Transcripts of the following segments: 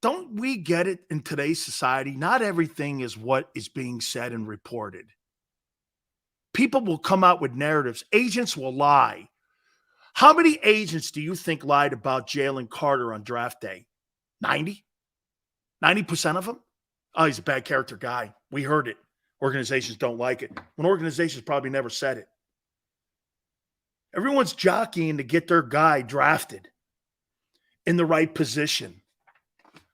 don't we get it in today's society? Not everything is what is being said and reported. People will come out with narratives. Agents will lie. How many agents do you think lied about Jalen Carter on draft day? 90? 90% of them? Oh, he's a bad character guy. We heard it. Organizations don't like it. When organizations probably never said it. Everyone's jockeying to get their guy drafted in the right position.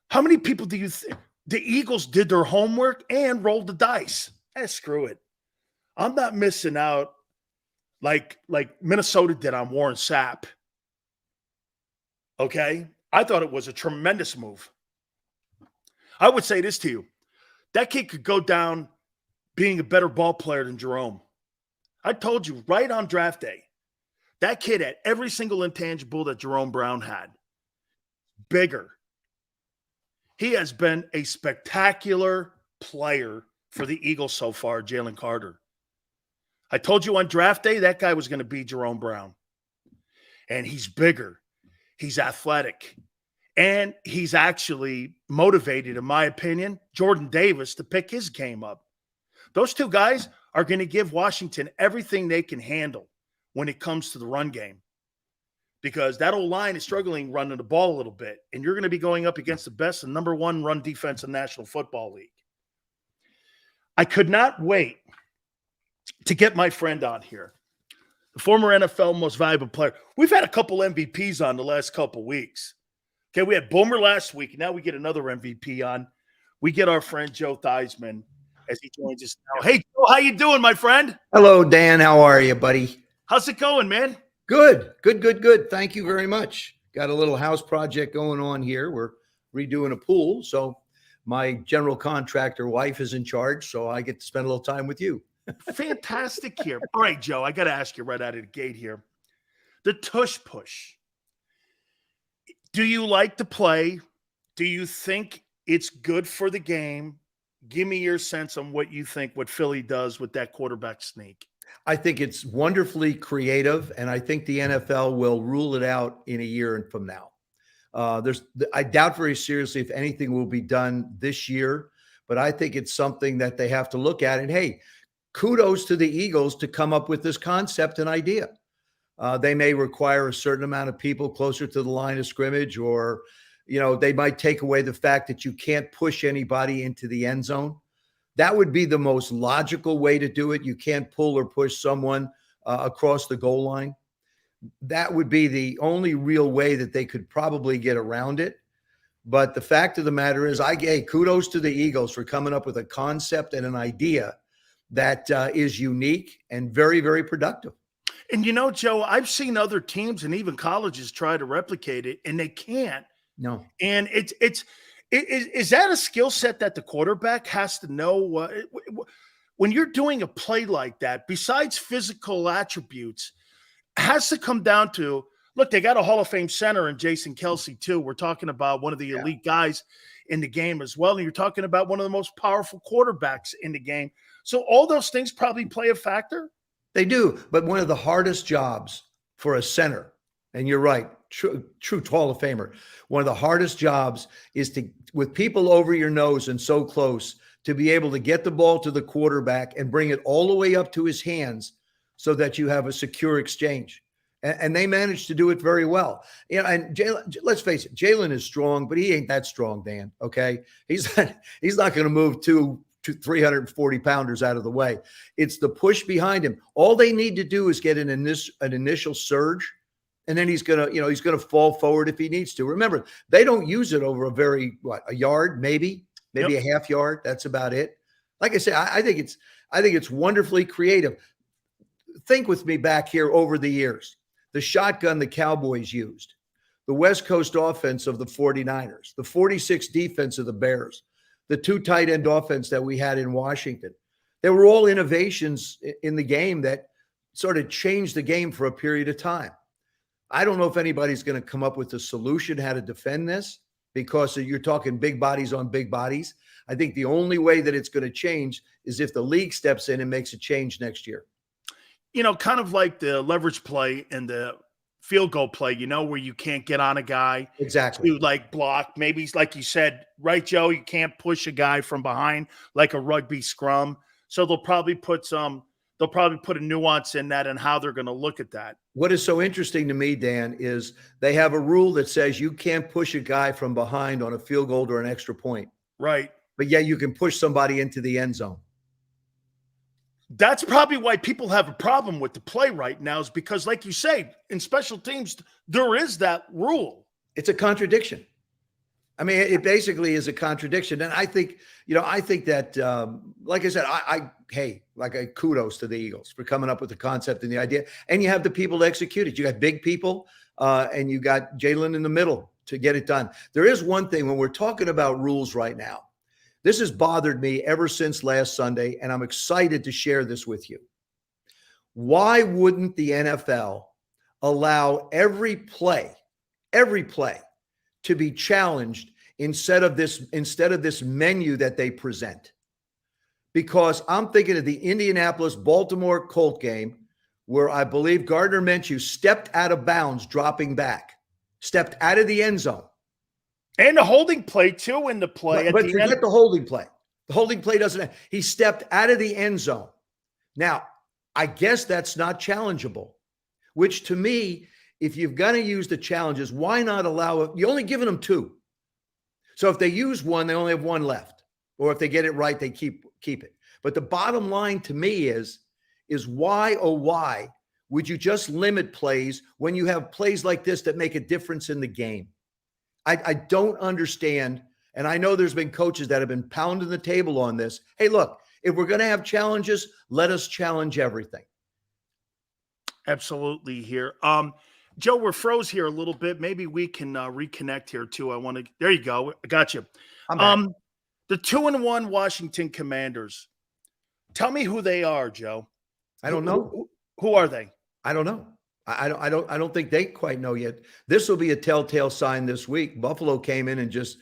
How many people do you think the Eagles did their homework and rolled the dice? Screw it. I'm not missing out like Minnesota did on Warren Sapp. Okay? I thought it was a tremendous move. I would say this to you. That kid could go down being a better ball player than Jerome. I told you right on draft day, that kid had every single intangible that Jerome Brown had. Bigger. He has been a spectacular player for the Eagles so far, Jalen Carter. I told you on draft day that guy was going to be Jerome Brown. And he's bigger. He's athletic. And he's actually motivated, in my opinion, Jordan Davis to pick his game up. Those two guys are going to give Washington everything they can handle when it comes to the run game. Because that old line is struggling running the ball a little bit. And you're going to be going up against the best and number one run defense in the National Football League. I could not wait to get my friend on here, the former NFL most valuable player. We've had a couple MVPs on the last couple weeks. Okay, we had Boomer last week, and now we get another MVP on. We get our friend Joe Theismann as he joins us now. Hey, Joe, how you doing, my friend? Hello, Dan. How are you, buddy? How's it going, man? Good, good, good, good. Thank you very much. Got a little house project going on here. We're redoing a pool, so my general contractor wife is in charge, so I get to spend a little time with you. Fantastic here. All right, Joe, I got to ask you right out of the gate here. The tush push. Do you like to play? Do you think it's good for the game? Give me your sense on what you think what Philly does with that quarterback sneak. I think it's wonderfully creative, and I think the NFL will rule it out in a year from now. I doubt very seriously if anything will be done this year, but I think it's something that they have to look at. And hey, kudos to the Eagles to come up with this concept and idea. They may require a certain amount of people closer to the line of scrimmage, or, they might take away the fact that you can't push anybody into the end zone. That would be the most logical way to do it. You can't pull or push someone across the goal line. That would be the only real way that they could probably get around it. But the fact of the matter is, kudos to the Eagles for coming up with a concept and an idea that is unique and very, very productive. And Joe, I've seen other teams and even colleges try to replicate it, and they can't. No. And is that a skill set that the quarterback has to know? When you're doing a play like that, besides physical attributes, has to come down to, look, they got a Hall of Fame center in Jason Kelce too. We're talking about one of the elite guys in the game as well. And you're talking about one of the most powerful quarterbacks in the game. So all those things probably play a factor. They do. But one of the hardest jobs for a center, and you're right, true Hall of Famer, one of the hardest jobs is to, with people over your nose and so close, to be able to get the ball to the quarterback and bring it all the way up to his hands so that you have a secure exchange. And they managed to do it very well. And Jalen, let's face it, Jalen is strong, but he ain't that strong, Dan. Okay. He's not going to move two 340 pounders out of the way. It's the push behind him. All they need to do is get an initial surge, and then he's going to fall forward if he needs to. Remember, they don't use it over a yard, maybe a half yard. That's about it. Like I said, I think it's wonderfully creative. Think with me back here over the years. The shotgun the Cowboys used, the West Coast offense of the 49ers, the 46 defense of the Bears, the two tight end offense that we had in Washington. They were all innovations in the game that sort of changed the game for a period of time. I don't know if anybody's going to come up with a solution how to defend this, because you're talking big bodies on big bodies. I think the only way that it's going to change is if the league steps in and makes a change next year. Kind of like the leverage play in the field goal play, where you can't get on a guy Exactly. to like block. Maybe like you said, right, Joe, you can't push a guy from behind like a rugby scrum. So they'll probably put a nuance in that and how they're going to look at that. What is so interesting to me, Dan, is they have a rule that says you can't push a guy from behind on a field goal or an extra point. Right. But yeah, you can push somebody into the end zone. That's probably why people have a problem with the play right now, is because, like you say, in special teams, there is that rule. It's a contradiction. I mean, it basically is a contradiction. And I think that, like I said, I kudos to the Eagles for coming up with the concept and the idea. And you have the people to execute it. You got big people, and you got Jalen in the middle to get it done. There is one thing when we're talking about rules right now. This has bothered me ever since last Sunday, and I'm excited to share this with you. Why wouldn't the NFL allow every play to be challenged instead of this menu that they present? Because I'm thinking of the Indianapolis-Baltimore Colt game where I believe Gardner Minshew stepped out of bounds, dropping back, stepped out of the end zone. And the holding play, too, in the play. But forget the holding play. The holding play doesn't – he stepped out of the end zone. Now, I guess that's not challengeable, which to me, if you're going to use the challenges, why not allow it? You're only giving them 2. So if they use 1, they only have 1 left. Or if they get it right, they keep it. But the bottom line to me is why, oh, why would you just limit plays when you have plays like this that make a difference in the game? I don't understand, and I know there's been coaches that have been pounding the table on this. Hey, look, if we're going to have challenges, let us challenge everything. Absolutely here. Joe, we're froze here a little bit. Maybe we can reconnect here too. There you go. I got you. I'm back. The 2-1 Washington Commanders. Tell me who they are, Joe. I don't know. Who are they? I don't know. I don't think they quite know yet. This will be a telltale sign this week. Buffalo came in and just,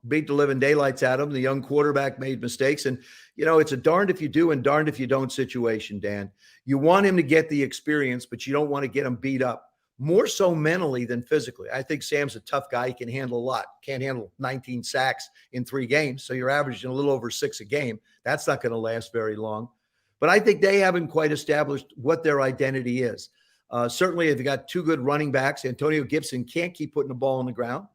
beat the living daylights out of them. The young quarterback made mistakes. And, it's a darned if you do and darned if you don't situation, Dan. You want him to get the experience, but you don't want to get him beat up. More so mentally than physically. I think Sam's a tough guy. He can handle a lot. Can't handle 19 sacks in 3 games. So you're averaging a little over 6 a game. That's not going to last very long. But I think they haven't quite established what their identity is. Certainly, if you got 2 good running backs, Antonio Gibson can't keep putting the ball on the ground.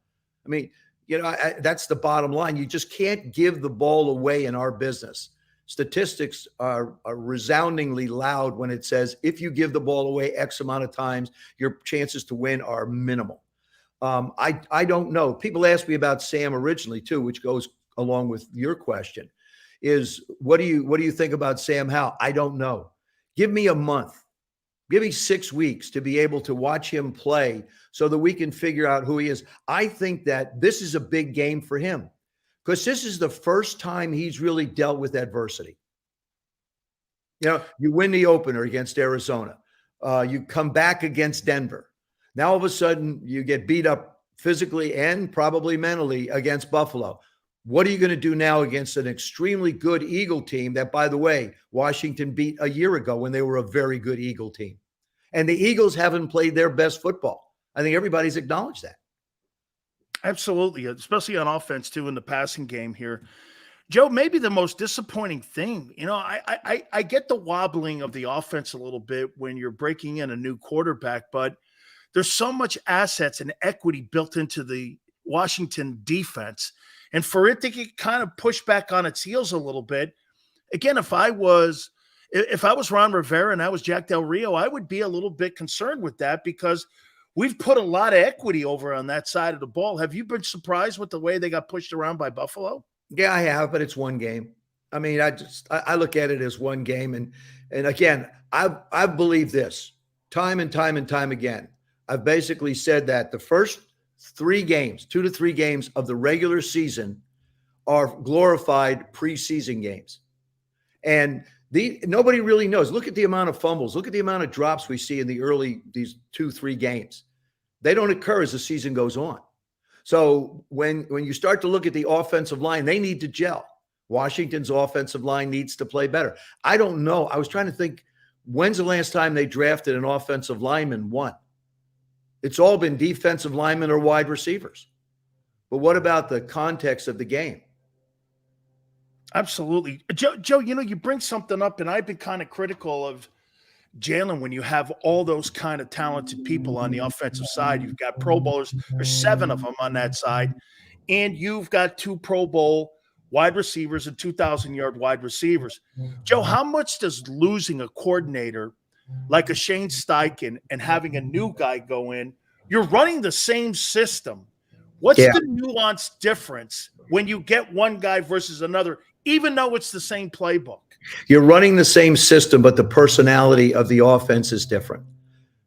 I mean, that's the bottom line. You just can't give the ball away in our business. Statistics are resoundingly loud when it says if you give the ball away X amount of times, your chances to win are minimal. I don't know. People asked me about Sam originally too, which goes along with your question. Is what do you think about Sam Howell? I don't know. Give me a month. Give me 6 weeks to be able to watch him play so that we can figure out who he is. I think that this is a big game for him because this is the first time he's really dealt with adversity. You win the opener against Arizona. You come back against Denver. Now all of a sudden you get beat up physically and probably mentally against Buffalo. What are you going to do now against an extremely good Eagle team that, by the way, Washington beat a year ago when they were a very good Eagle team? And the Eagles haven't played their best football. I think everybody's acknowledged that. Absolutely, especially on offense, too, in the passing game here. Joe, maybe the most disappointing thing, I get the wobbling of the offense a little bit when you're breaking in a new quarterback, but there's so much assets and equity built into the Washington defense. And for it to get kind of pushed back on its heels a little bit, again, if I was Ron Rivera and I was Jack Del Rio, I would be a little bit concerned with that because we've put a lot of equity over on that side of the ball. Have you been surprised with the way they got pushed around by Buffalo? Yeah, I have, but it's one game. I mean, I look at it as one game. And again, I believe this time and time and time again. I've basically said that the first 3 games, 2 to 3 games of the regular season are glorified preseason games. And nobody really knows. Look at the amount of fumbles. Look at the amount of drops we see in these 2-3 games. They don't occur as the season goes on. So when you start to look at the offensive line, they need to gel. Washington's offensive line needs to play better. I don't know. I was trying to think, when's the last time they drafted an offensive lineman? One. It's all been defensive linemen or wide receivers. But what about the context of the game? Absolutely. Joe, you bring something up, and I've been kind of critical of Jalen when you have all those kind of talented people on the offensive side. You've got Pro Bowlers, there's 7 of them on that side, and you've got 2 Pro Bowl wide receivers and 2,000-yard wide receivers. Joe, how much does losing a coordinator like a Shane Steichen and having a new guy go in, you're running the same system. What's the nuanced difference when you get one guy versus another, even though it's the same playbook? You're running the same system, but the personality of the offense is different.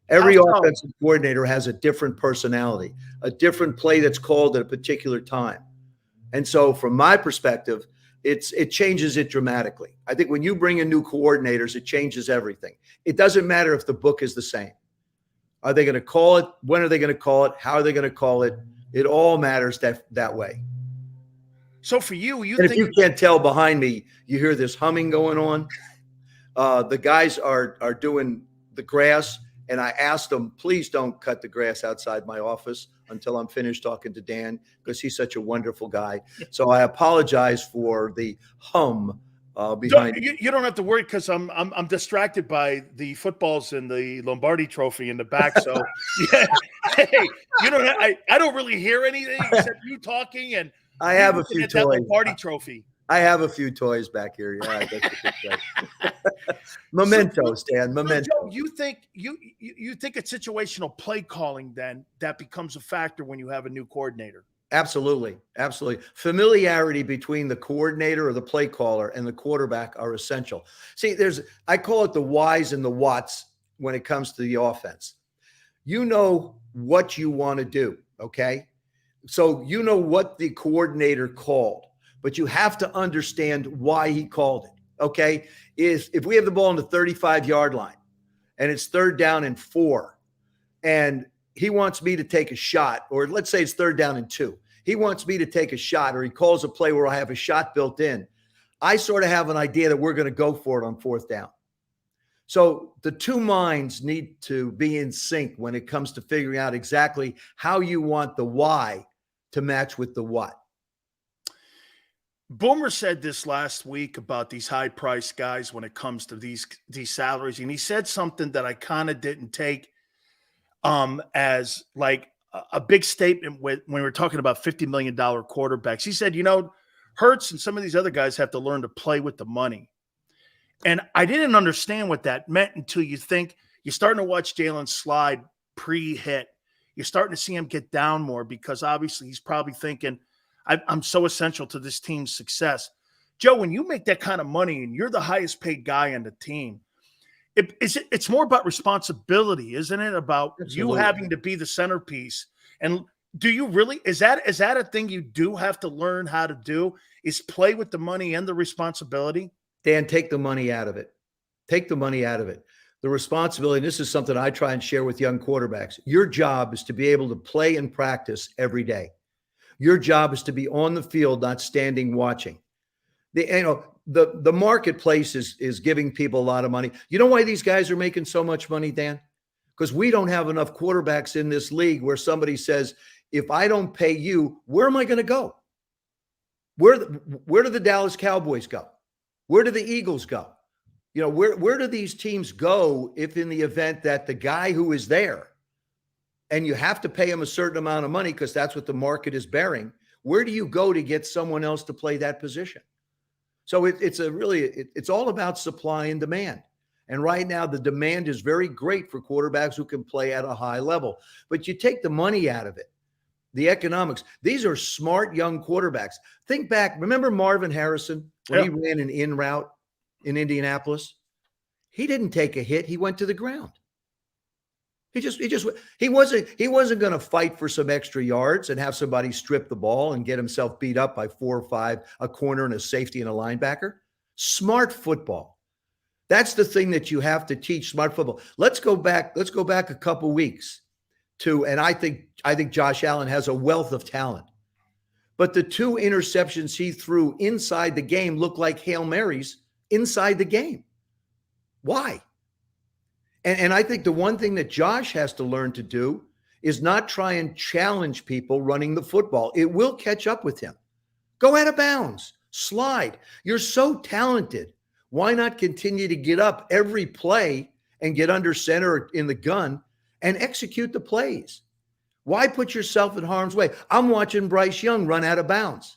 Every offensive coordinator has a different personality, a different play that's called at a particular time. And so from my perspective, it changes it dramatically. I think when you bring in new coordinators, it changes everything. It doesn't matter if the book is the same. Are they going to call it? When are they going to call it? How are they going to call it? It all matters that way. So for you, if you can't tell behind me, you hear this humming going on. The guys are doing the grass, and I asked them, please don't cut the grass outside my office until I'm finished talking to Dan, because he's such a wonderful guy. So I apologize for the hum behind. You don't have to worry, because I'm distracted by the footballs and the Lombardi Trophy in the back. So yeah, hey, I don't really hear anything except you talking, and I have a few toys. Lombardi Trophy. I have a few toys back here. Yeah, I guess you could say. Mementos, Dan. Mementos. Joe, you think it's situational play calling then that becomes a factor when you have a new coordinator? Absolutely. Absolutely. Familiarity between the coordinator or the play caller and the quarterback are essential. See, I call it the whys and the whats when it comes to the offense. You know what you want to do, okay? So you know what the coordinator called, but you have to understand why he called it, okay? If we have the ball on the 35-yard line and it's 3rd down and 4, and he wants me to take a shot, or let's say it's 3rd down and 2. He wants me to take a shot, or he calls a play where I have a shot built in. I sort of have an idea that we're going to go for it on 4th down. So the two minds need to be in sync when it comes to figuring out exactly how you want the why to match with the what. Boomer said this last week about these high-priced guys when it comes to these salaries, and he said something that I kind of didn't take as like a big statement when we were talking about $50 million quarterbacks. He said, Hurts and some of these other guys have to learn to play with the money. And I didn't understand what that meant until you're starting to watch Jalen slide pre-hit. You're starting to see him get down more, because obviously he's probably thinking, I'm so essential to this team's success. Joe, when you make that kind of money and you're the highest paid guy on the team, it's more about responsibility, isn't it? About you having to be the centerpiece. And do you really, is that a thing you do have to learn how to do, is play with the money and the responsibility? Dan, take the money out of it. Take the money out of it. The responsibility, and this is something I try and share with young quarterbacks. Your job is to be able to play and practice every day. Your job is to be on the field, not standing watching. The marketplace is giving people a lot of money. You know why these guys are making so much money, Dan? Because we don't have enough quarterbacks in this league where somebody says, if I don't pay you, where am I going to go? Where do the Dallas Cowboys go? Where do the Eagles go? Where do these teams go if in the event that the guy who is there, and you have to pay him a certain amount of money because that's what the market is bearing, where do you go to get someone else to play that position? So it's all about supply and demand. And right now the demand is very great for quarterbacks who can play at a high level. But you take the money out of it, the economics. These are smart young quarterbacks. Think back. Remember Marvin Harrison when he ran an in route in Indianapolis? He didn't take a hit. He went to the ground. He wasn't going to fight for some extra yards and have somebody strip the ball and get himself beat up by 4 or 5, a corner and a safety and a linebacker. Smart football. That's the thing that you have to teach, smart football. Let's go back a couple weeks and I think Josh Allen has a wealth of talent. But the 2 interceptions he threw inside the game looked like Hail Marys inside the game. Why? And I think the one thing that Josh has to learn to do is not try and challenge people running the football. It will catch up with him. Go out of bounds, slide. You're so talented. Why not continue to get up every play and get under center in the gun and execute the plays? Why put yourself in harm's way? I'm watching Bryce Young run out of bounds.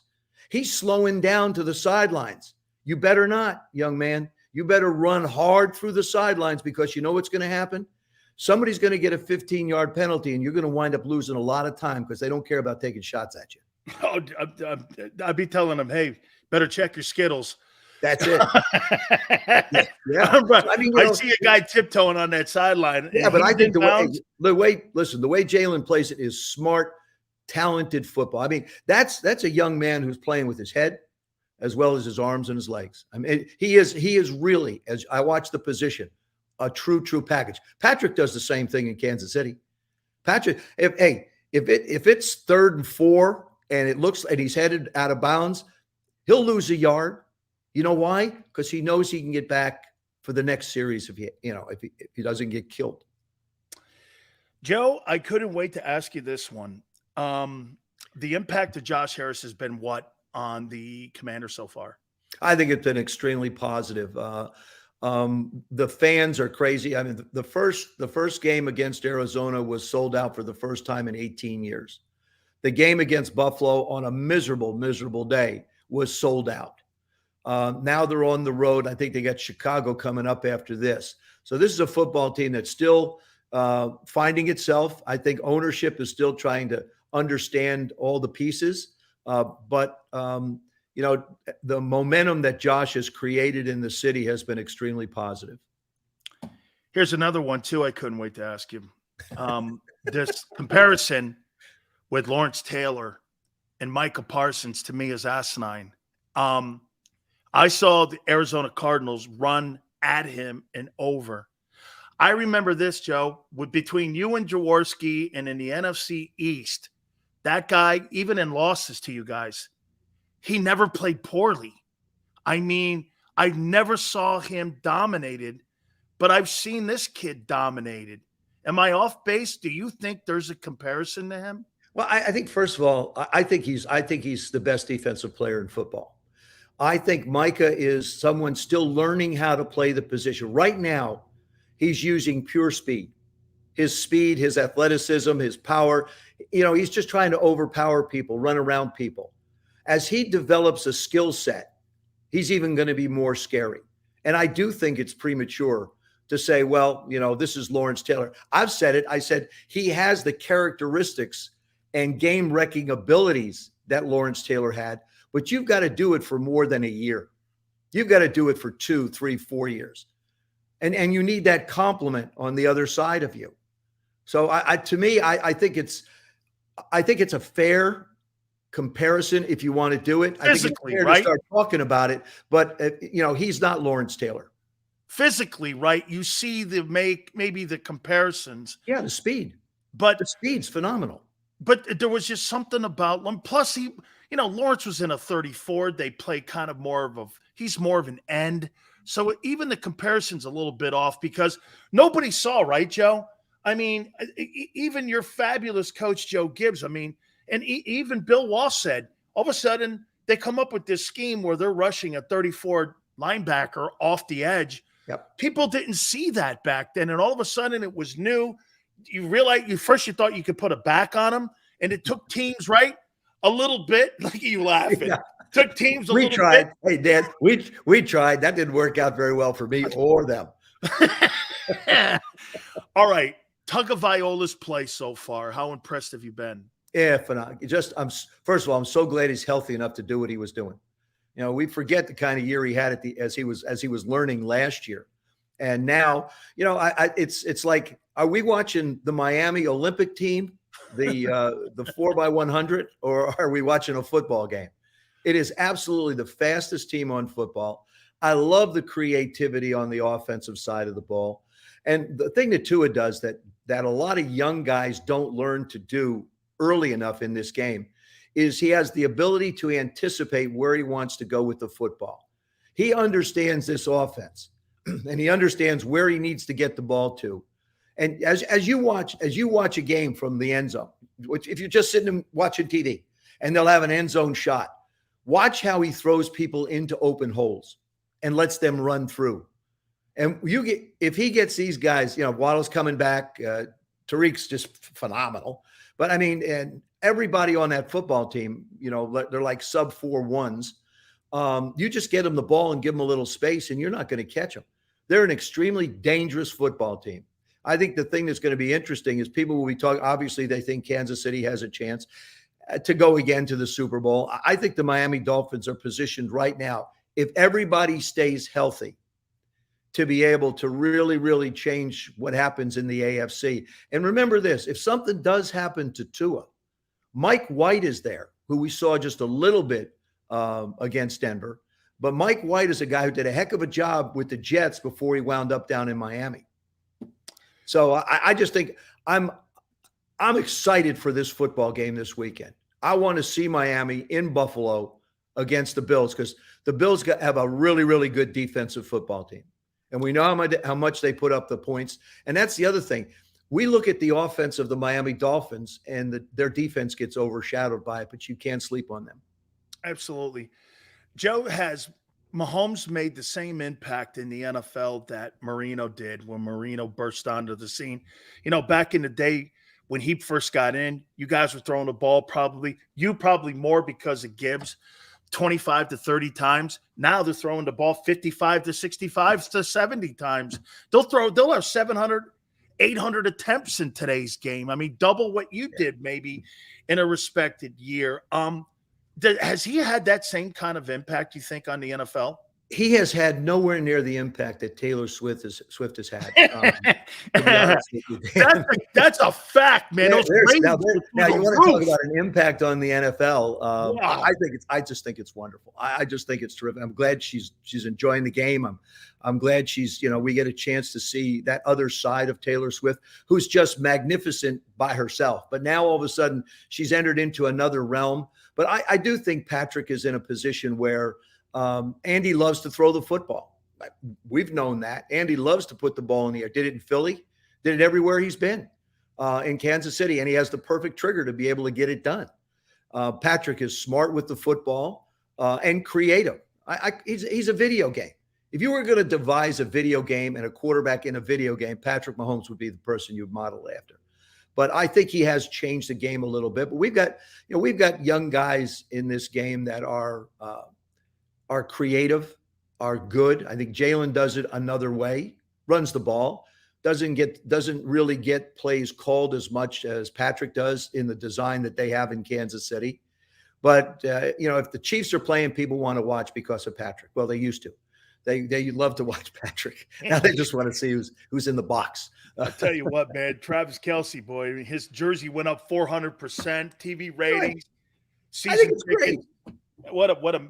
He's slowing down to the sidelines. You better not, young man. You better run hard through the sidelines, because you know what's going to happen? Somebody's going to get a 15-yard penalty, and you're going to wind up losing a lot of time because they don't care about taking shots at you. Oh, I'd be telling them, hey, better check your Skittles. That's it. Yeah. I mean, I see a guy tiptoeing on that sideline. Yeah, but I think the way Jalen plays it is smart, talented football. I mean, that's a young man who's playing with his head as well as his arms and his legs. I mean, he is really, as I watch the position, a true package. Patrick does the same thing in Kansas City. Patrick, if it's 3rd and 4 and it looks like he's headed out of bounds, he'll lose a yard. You know why? Because he knows he can get back for the next series if he doesn't get killed. Joe, I couldn't wait to ask you this one. The impact of Josh Harris has been what on the Commanders so far? I think it's been extremely positive. The fans are crazy. I mean, the first game against Arizona was sold out for the first time in 18 years. The game against Buffalo on a miserable day was sold out. Now they're on the road. I think they got Chicago coming up after this. So this is a football team that's still finding itself. I think ownership is still trying to understand all the pieces. But the momentum that Josh has created in the city has been extremely positive. Here's another one, too, I couldn't wait to ask you. This comparison with Lawrence Taylor and Micah Parsons, to me, is asinine. I saw the Arizona Cardinals run at him and over. I remember this, Joe, between you and Jaworski and in the NFC East, that guy, even in losses to you guys, he never played poorly. I mean, I never saw him dominated, but I've seen this kid dominated. Am I off base? Do you think there's a comparison to him? Well, I think, first of all, I think he's the best defensive player in football. I think Micah is someone still learning how to play the position. Right now, he's using pure speed. His athleticism, his power. He's just trying to overpower people, run around people. As he develops a skill set, he's even going to be more scary. And I do think it's premature to say, well, this is Lawrence Taylor. I've said it. I said he has the characteristics and game-wrecking abilities that Lawrence Taylor had, but you've got to do it for more than a year. You've got to do it for 2, 3, 4 years. And you need that complement on the other side of you. So I think it's a fair comparison if you want to do it. I think it's fair to start talking about it, but he's not Lawrence Taylor. Physically, right? You see maybe the comparisons. Yeah, the speed. But the speed's phenomenal. But there was just something about him. Plus, Lawrence was in a 34. They play kind of he's more of an end. So even the comparison's a little bit off because nobody saw, right, Joe? I mean, even your fabulous coach, Joe Gibbs, and even Bill Walsh said, all of a sudden, they come up with this scheme where they're rushing a 34 linebacker off the edge. Yep. People didn't see that back then, and all of a sudden, it was new. You realize you thought you could put a back on them, and it took teams, right? A little bit. Look at you laughing. Yeah. Took teams a little bit. We tried. Hey, Dan, we tried. That didn't work out very well for me or them. All right. Tagovailoa's play so far. How impressed have you been? Yeah, phenomenal. First of all, I'm so glad he's healthy enough to do what he was doing. We forget the kind of year he had as he was learning last year. And now, it's like, are we watching the Miami Olympic team, the 4x100, or are we watching a football game? It is absolutely the fastest team on football. I love the creativity on the offensive side of the ball. And the thing that Tua does that a lot of young guys don't learn to do early enough in this game is he has the ability to anticipate where he wants to go with the football. He understands this offense, and he understands where he needs to get the ball to. And as you watch a game from the end zone, which if you're just sitting and watching TV and they'll have an end zone shot, watch how he throws people into open holes and lets them run through. And if he gets these guys, Waddle's coming back, Tariq's just phenomenal. But I mean, and everybody on that football team, they're like sub 4-1s. You just get them the ball and give them a little space, and you're not going to catch them. They're an extremely dangerous football team. I think the thing that's going to be interesting is people will be talking. Obviously, they think Kansas City has a chance to go again to the Super Bowl. I think the Miami Dolphins are positioned right now, if everybody stays healthy, to be able to really, really change what happens in the AFC. And remember this, if something does happen to Tua, Mike White is there, who we saw just a little bit against Denver. But Mike White is a guy who did a heck of a job with the Jets before he wound up down in Miami. So I just think I'm excited for this football game this weekend. I want to see Miami in Buffalo against the Bills, because the Bills have a really, really good defensive football team. And we know how much they put up the points. And that's the other thing. We look at the offense of the Miami Dolphins, and their defense gets overshadowed by it, but you can't sleep on them. Absolutely. Joe, has Mahomes made the same impact in the NFL that Marino did when Marino burst onto the scene? Back in the day when he first got in, you guys were throwing the ball probably more because of Gibbs, 25 to 30 times. Now they're throwing the ball 55 to 65 to 70 times. They'll have 700, 800 attempts in today's game. I mean, double what you did maybe in a respected year. Has he had that same kind of impact, you think, on the NFL? He has had nowhere near the impact that Taylor Swift has had. That's a fact, man. Now you want to talk about an impact on the NFL? Wow. I just think it's wonderful. I just think it's terrific. I'm glad she's enjoying the game. I'm glad we get a chance to see that other side of Taylor Swift, who's just magnificent by herself. But now all of a sudden she's entered into another realm. But I do think Patrick is in a position where Andy loves to throw the football. We've known that. Andy loves to put the ball in the air. Did it in Philly. Did it everywhere he's been, in Kansas City. And he has the perfect trigger to be able to get it done. Patrick is smart with the football and creative. He's a video game. If you were going to devise a video game and a quarterback in a video game, Patrick Mahomes would be the person you'd model after. But I think he has changed the game a little bit. But we've got young guys in this game that are creative, are good. I think Jalen does it another way, runs the ball, doesn't really get plays called as much as Patrick does in the design that they have in Kansas City. But if the Chiefs are playing, people want to watch because of Patrick. Well, they used to. They love to watch Patrick. Now they just want to see who's in the box. I'll tell you what, man, Travis Kelce, boy, I mean, his jersey went up 400%, TV ratings. Right. I think it's great. What a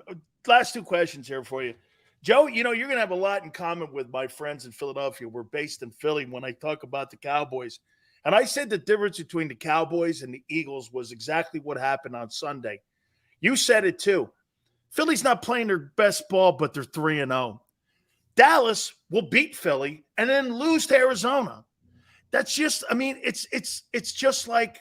last two questions here for you. Joe, you're going to have a lot in common with my friends in Philadelphia. We're based in Philly when I talk about the Cowboys. And I said the difference between the Cowboys and the Eagles was exactly what happened on Sunday. You said it too. Philly's not playing their best ball, but they're 3-0. Dallas will beat Philly and then lose to Arizona. That's just, I mean, it's just like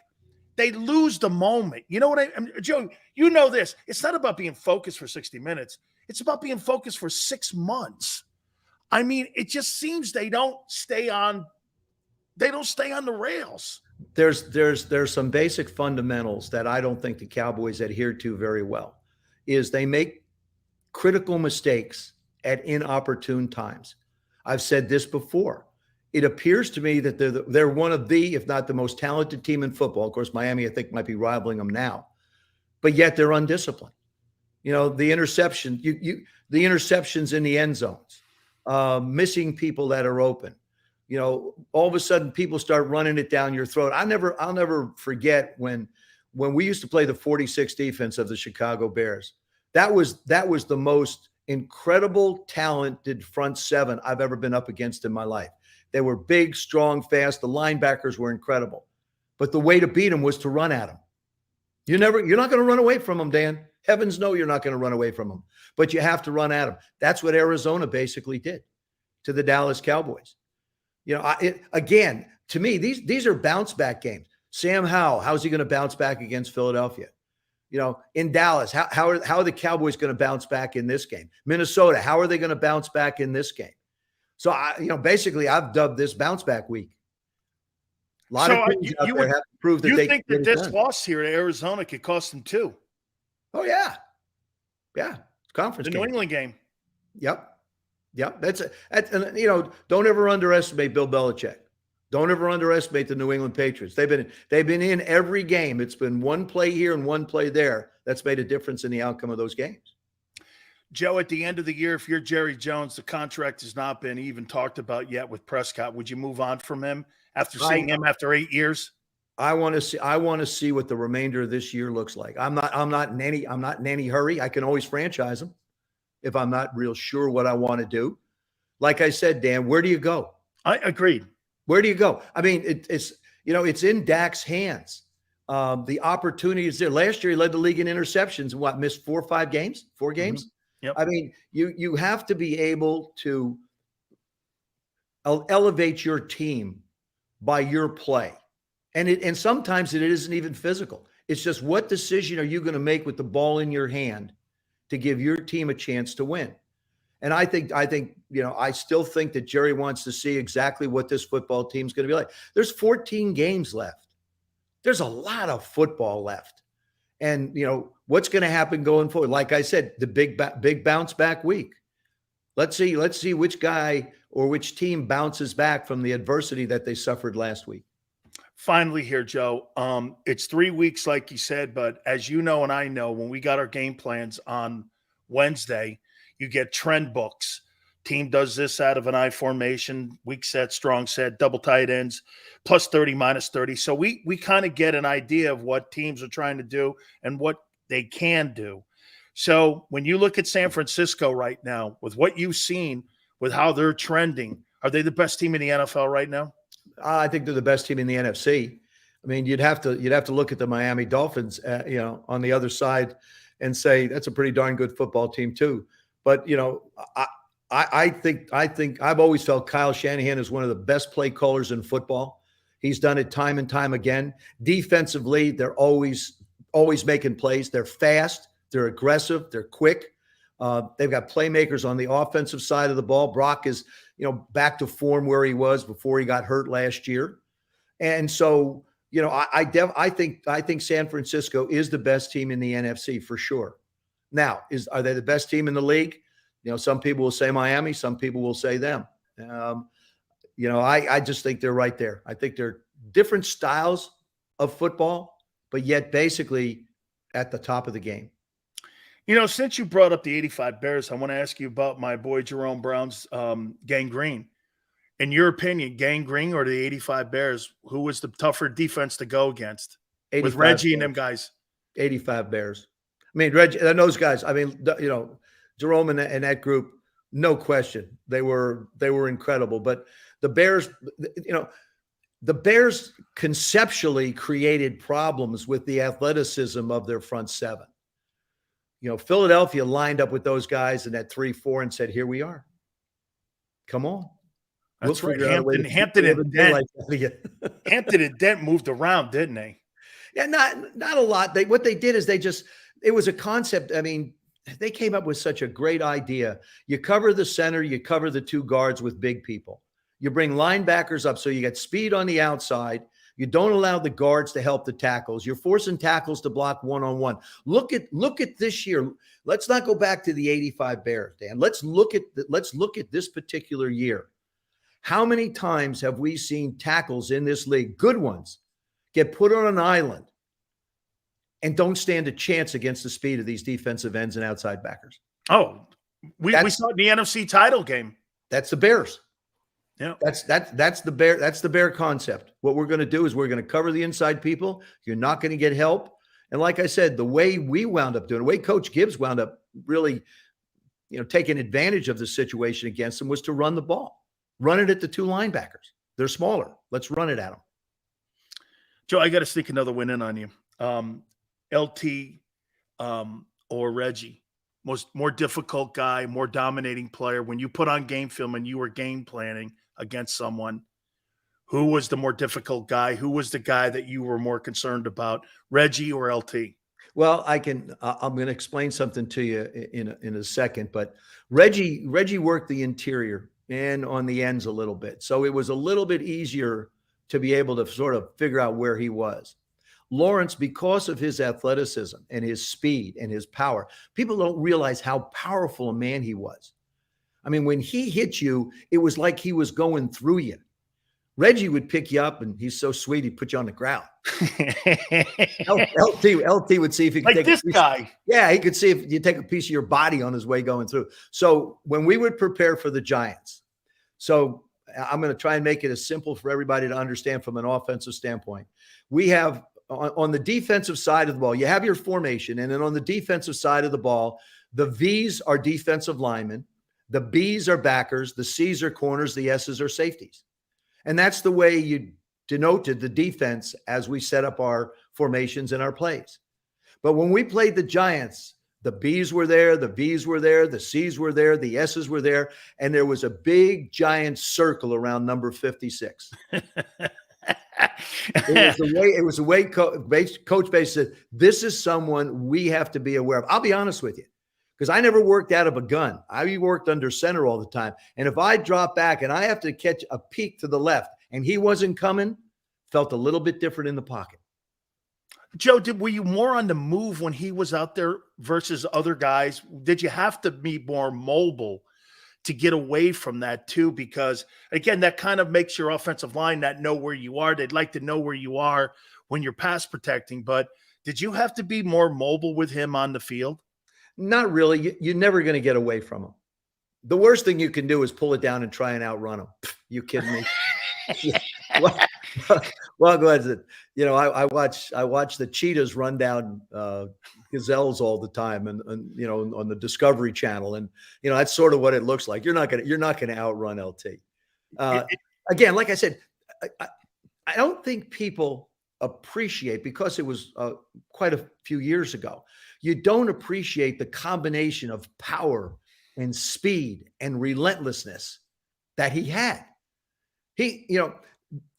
they lose the moment. You know what I mean? Joe, you know this. It's not about being focused for 60 minutes. It's about being focused for 6 months. I mean, it just seems they don't stay on the rails. There's some basic fundamentals that I don't think the Cowboys adhere to very well. Is they make critical mistakes at inopportune times. I've said this before. It appears to me that they're one of the, if not the most talented team in football. Of course, Miami, I think, might be rivaling them now, but yet they're undisciplined. The interception, the interceptions in the end zones, missing people that are open. All of a sudden people start running it down your throat. I'll never forget when we used to play the 46 defense of the Chicago Bears. That was the most incredible, talented front seven I've ever been up against in my life. They were big, strong, fast. The linebackers were incredible. But the way to beat them was to run at them. You're not going to run away from them, Dan. Heavens no, you're not going to run away from them. But you have to run at them. That's what Arizona basically did to the Dallas Cowboys. Again, to me, these are bounce back games. Sam Howell, how's he going to bounce back against Philadelphia? In Dallas, how are the Cowboys going to bounce back in this game? Minnesota, how are they going to bounce back in this game? So basically, I've dubbed this bounce back week. A lot of teams out there have to prove that you they think that this loss here to Arizona could cost them 2. Oh yeah, conference the game. New England game. Yep. Don't ever underestimate Bill Belichick. Don't ever underestimate the New England Patriots. They've been in every game. It's been one play here and one play there that's made a difference in the outcome of those games. Joe, at the end of the year, if you're Jerry Jones, the contract has not been even talked about yet with Prescott. Would you move on from him after seeing him after 8 years? I want to see what the remainder of this year looks like. I'm not in any hurry. I can always franchise him if I'm not real sure what I want to do. Like I said, Dan, where do you go? I agreed. Where do you go? I mean, it's in Dak's hands. The opportunity is there. Last year, he led the league in interceptions and missed 4 or 5 games, 4 games. Mm-hmm. Yep. I mean, you have to be able to elevate your team by your play. And sometimes it isn't even physical. It's just, what decision are you going to make with the ball in your hand to give your team a chance to win? And I still think that Jerry wants to see exactly what this football team's going to be like. There's 14 games left. There's a lot of football left. And, what's going to happen going forward? Like I said, the big bounce back week. Let's see which guy or which team bounces back from the adversity that they suffered last week. Finally here, Joe, it's 3 weeks, like you said, but as you know and I know, when we got our game plans on Wednesday, you get trend books. Team does this out of an I formation, weak set, strong set, double tight ends, plus 30, minus 30. So we kind of get an idea of what teams are trying to do and what they can do. So when you look at San Francisco right now, with what you've seen, with how they're trending, are they the best team in the NFL right now? I think they're the best team in the NFC. I mean, you'd have to look at the Miami Dolphins, on the other side, and say that's a pretty darn good football team too. But I think I've always felt Kyle Shanahan is one of the best play callers in football. He's done it time and time again. Defensively, they're always making plays. They're fast. They're aggressive. They're quick. They've got playmakers on the offensive side of the ball. Brock is, back to form where he was before he got hurt last year. And so, I think San Francisco is the best team in the NFC for sure. Now, are they the best team in the league? Some people will say Miami, some people will say them. I just think they're right there. I think they're different styles of football, but yet basically at the top of the game. Since you brought up the 85 Bears, I want to ask you about my boy Jerome Brown's gangrene. In your opinion, gangrene or the 85 Bears, who was the tougher defense to go against with Reggie and them guys? 85 Bears. I mean, Reggie and those guys. I mean, Jerome and that group, no question, they were incredible. But the Bears, the Bears conceptually created problems with the athleticism of their front seven. Philadelphia lined up with those guys in that 3-4 and said, "Here we are. Come on." That's right. Hampton and Dent. Hampton and Dent moved around, didn't they? Yeah, not a lot. What they did is it was a concept. I mean, they came up with such a great idea. You cover the center, you cover the 2 guards with big people. You bring linebackers up so you get speed on the outside. You don't allow the guards to help the tackles. You're forcing tackles to block one-on-one. Look at this year. Let's not go back to the 85 Bears, Dan. Let's look at this particular year. How many times have we seen tackles in this league, good ones, get put on an island and don't stand a chance against the speed of these defensive ends and outside backers? Oh, we saw it in the NFC title game. That's the Bears. Yeah, that's the Bear. That's the Bear concept. What we're going to do is we're going to cover the inside people. You're not going to get help. And like I said, the way we wound up doing, the way Coach Gibbs wound up really, taking advantage of the situation against them was to run the ball, run it at the 2 linebackers. They're smaller. Let's run it at them. Joe, I got to sneak another win in on you. LT or Reggie, more difficult guy, more dominating player. When you put on game film and you were game planning against someone, Who was the more difficult guy? Who was the guy that you were more concerned about, Reggie or LT? Well, I'm going to explain something to you in a second, but Reggie worked the interior and on the ends a little bit. So it was a little bit easier to be able to sort of figure out where he was. Lawrence, because of his athleticism and his speed and his power, people don't realize how powerful a man he was. I mean, when he hit you, it was like he was going through you. Reggie would pick you up, and he's so sweet, he'd put you on the ground. LT would see if he could like take this guy. Yeah, he could see if you take a piece of your body on his way going through. So when we would prepare for the Giants, so I'm going to try and make it as simple for everybody to understand from an offensive standpoint. We have on the defensive side of the ball, you have your formation, and then on the defensive side of the ball, the V's are defensive linemen, the B's are backers, the C's are corners, the S's are safeties. And that's the way you denoted the defense as we set up our formations and our plays. But when we played the Giants, the B's were there, the V's were there, the C's were there, the S's were there, and there was a big giant circle around number 56. It was the way Coach Bates said, this is someone we have to be aware of. I'll be honest with you, because I never worked out of a gun. I worked under center all the time. And if I drop back and I have to catch a peek to the left and he wasn't coming, felt a little bit different in the pocket. Joe, were you more on the move when he was out there versus other guys? Did you have to be more mobile to get away from that too? Because again, that kind of makes your offensive line not know where you are. They'd like to know where you are when you're pass protecting. But did you have to be more mobile with him on the field? Not really. You're never going to get away from him. The worst thing you can do is pull it down and try and outrun him. You kidding me? Well, go ahead. You know, I watch the cheetahs run down gazelles all the time, and you know, on the Discovery Channel, and you know, that's sort of what it looks like. You're not gonna outrun LT. Again, like I said, I don't think people appreciate, because it was quite a few years ago. You don't appreciate the combination of power and speed and relentlessness that he had. You know,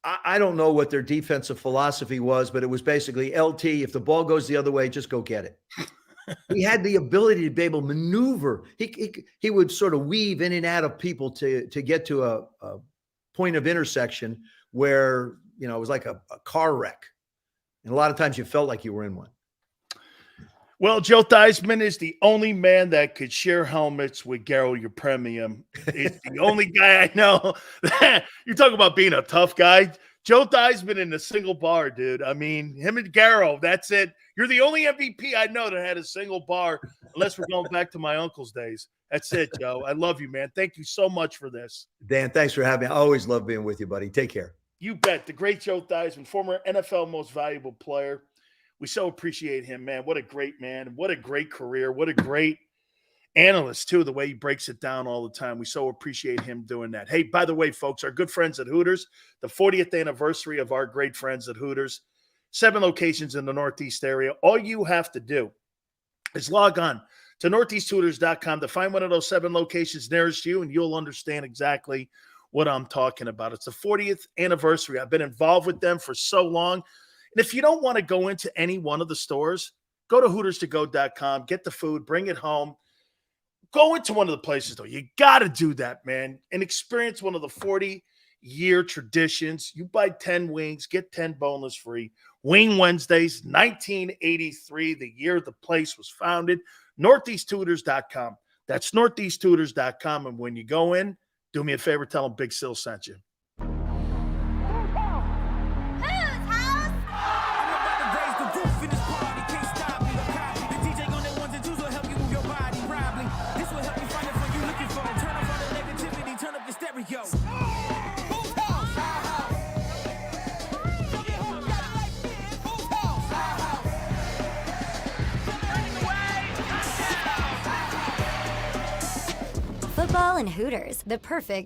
I don't know what their defensive philosophy was, but it was basically LT. If the ball goes the other way, just go get it. He had the ability to be able to maneuver. He would sort of weave in and out of people to get to a point of intersection where, you know, it was like a car wreck. And a lot of times you felt like you were in one. Well, Joe Theismann is the only man that could share helmets with Garrow, your premium. It's the only guy I know. You talk about being a tough guy. Joe Theismann in a single bar, dude. I mean, him and Garrow, that's it. You're the only MVP I know that had a single bar, unless we're going back to my uncle's days. That's it, Joe. I love you, man. Thank you so much for this. Dan, thanks for having me. I always love being with you, buddy. Take care. You bet. The great Joe Theismann, former NFL most valuable player. We so appreciate him, man. What a great man. What a great career. What a great analyst, too, the way he breaks it down all the time. We so appreciate him doing that. Hey, by the way, folks, our good friends at Hooters, the 40th anniversary of our great friends at Hooters, 7 locations in the Northeast area. All you have to do is log on to northeasthooters.com to find one of those 7 locations nearest you, and you'll understand exactly what I'm talking about. It's the 40th anniversary. I've been involved with them for so long. And if you don't want to go into any one of the stores, go to HootersToGo.com, get the food, bring it home. Go into one of the places, though. You got to do that, man, and experience one of the 40-year traditions. You buy 10 wings, get 10 boneless free. Wing Wednesdays, 1983, the year the place was founded. NortheastHooters.com. That's NortheastHooters.com. And when you go in, do me a favor, tell them Big Sil sent you. Football and Hooters, the perfect